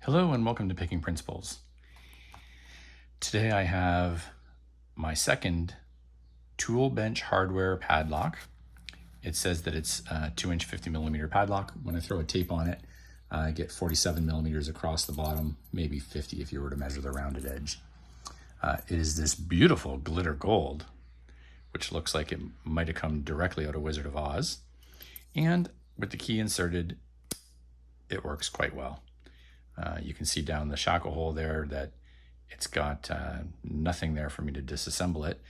Hello and welcome to Picking Principles. Today I have my second tool bench hardware padlock. It says that it's a 2-inch 50mm padlock. When I throw a tape on it, I get 47mm across the bottom, maybe 50 if you were to measure the rounded edge. It is this beautiful glitter gold, which looks like it might have come directly out of Wizard of Oz. And with the key inserted, it works quite well. You can see down the shackle hole there that it's got nothing there for me to disassemble it.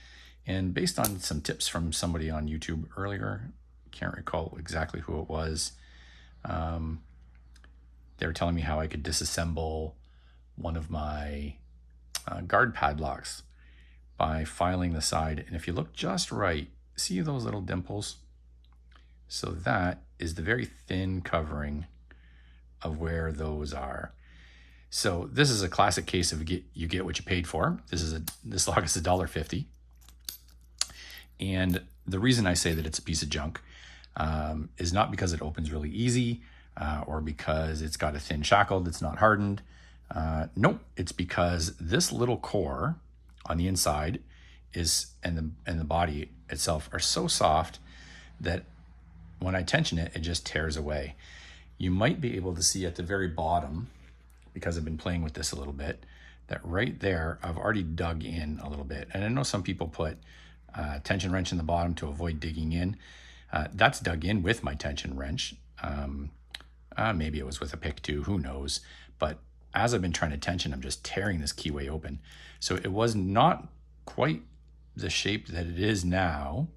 And based on some tips from somebody on YouTube earlier, can't recall exactly who it was, they were telling me how I could disassemble one of my guard padlocks by filing the side. And if you look just right, see those little dimples? So that is the very thin covering of where those are. So this is a classic case of you get what you paid for. This lock is $1.50. And the reason I say that it's a piece of junk is not because it opens really easy or because it's got a thin shackle that's not hardened. Nope, it's because this little core on the inside and the body itself are so soft that when I tension it, it just tears away. You might be able to see at the very bottom, because I've been playing with this a little bit, that right there, I've already dug in a little bit. And I know some people put a tension wrench in the bottom to avoid digging in. That's dug in with my tension wrench. Maybe it was with a pick too, who knows. But as I've been trying to tension, I'm just tearing this keyway open. So it was not quite the shape that it is now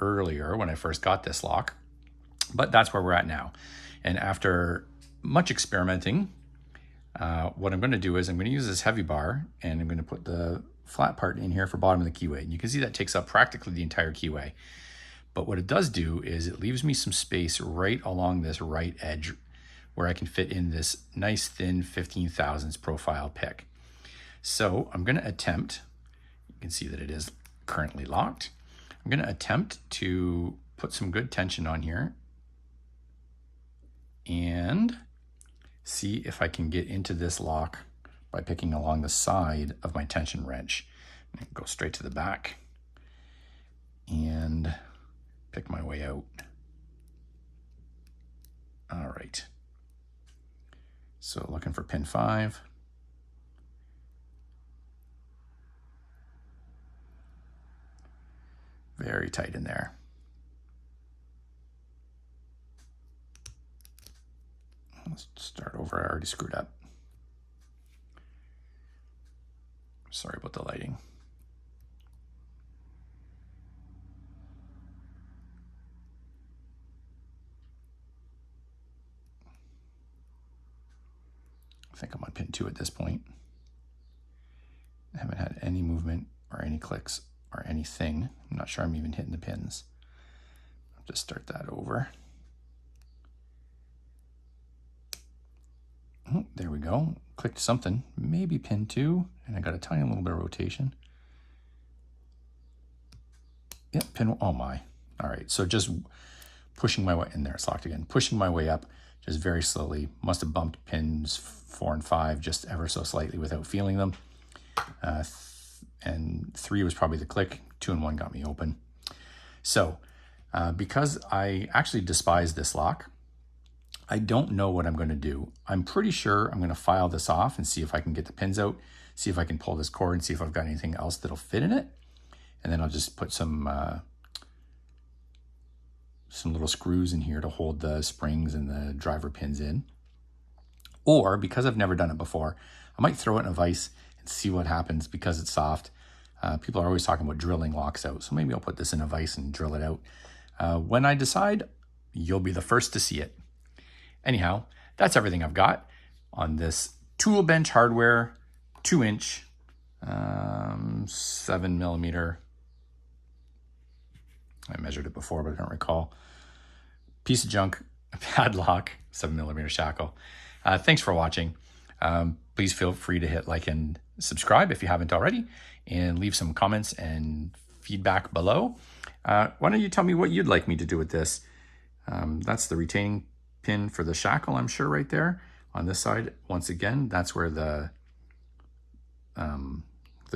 earlier when I first got this lock, but that's where we're at now. And after much experimenting, what I'm going to do is I'm going to use this heavy bar and I'm going to put the flat part in here for bottom of the keyway. And you can see that takes up practically the entire keyway. But what it does do is it leaves me some space right along this right edge where I can fit in this nice thin 15 thousandths profile pick. So I'm going to attempt, you can see that it is currently locked. I'm going to attempt to put some good tension on here and see if I can get into this lock by picking along the side of my tension wrench. Go straight to the back and pick my way out. All right. So looking for pin 5. Very tight in there. Let's start over. I already screwed up. Sorry about the lighting. I think I'm on pin 2 at this point. I haven't had any movement or any clicks or anything. I'm not sure I'm even hitting the pins. I'll just start that over. Oh, there we go. Clicked something, maybe pin 2, and I got a tiny little bit of rotation. Yep, pin, oh my. All right, so just pushing my way, in there, it's locked again. Pushing my way up, just very slowly. Must have bumped pins 4 and 5 just ever so slightly without feeling them. And 3 was probably the click. 2 and 1 got me open. So because I actually despise this lock, I don't know what I'm going to do. I'm pretty sure I'm going to file this off and see if I can get the pins out, see if I can pull this cord and see if I've got anything else that'll fit in it. And then I'll just put some little screws in here to hold the springs and the driver pins in. Or, because I've never done it before, I might throw it in a vise and see what happens because it's soft. People are always talking about drilling locks out, so maybe I'll put this in a vise and drill it out. When I decide, you'll be the first to see it. Anyhow, that's everything I've got on this tool bench hardware 2-inch 7mm. I measured it before, but I don't recall. Piece of junk, a padlock, 7mm shackle. Thanks for watching. Please feel free to hit like and subscribe if you haven't already, and leave some comments and feedback below. Why don't you tell me what you'd like me to do with this? That's the retaining pin for the shackle, I'm sure, right there On this side, once again, that's where the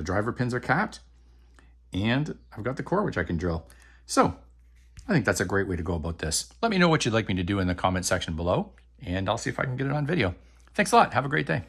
driver pins are capped. And I've got the core, which I can drill. So I think that's a great way to go about this. Let me know what you'd like me to do in the comment section below, and I'll see if I can get it on video. Thanks a lot. Have a great day.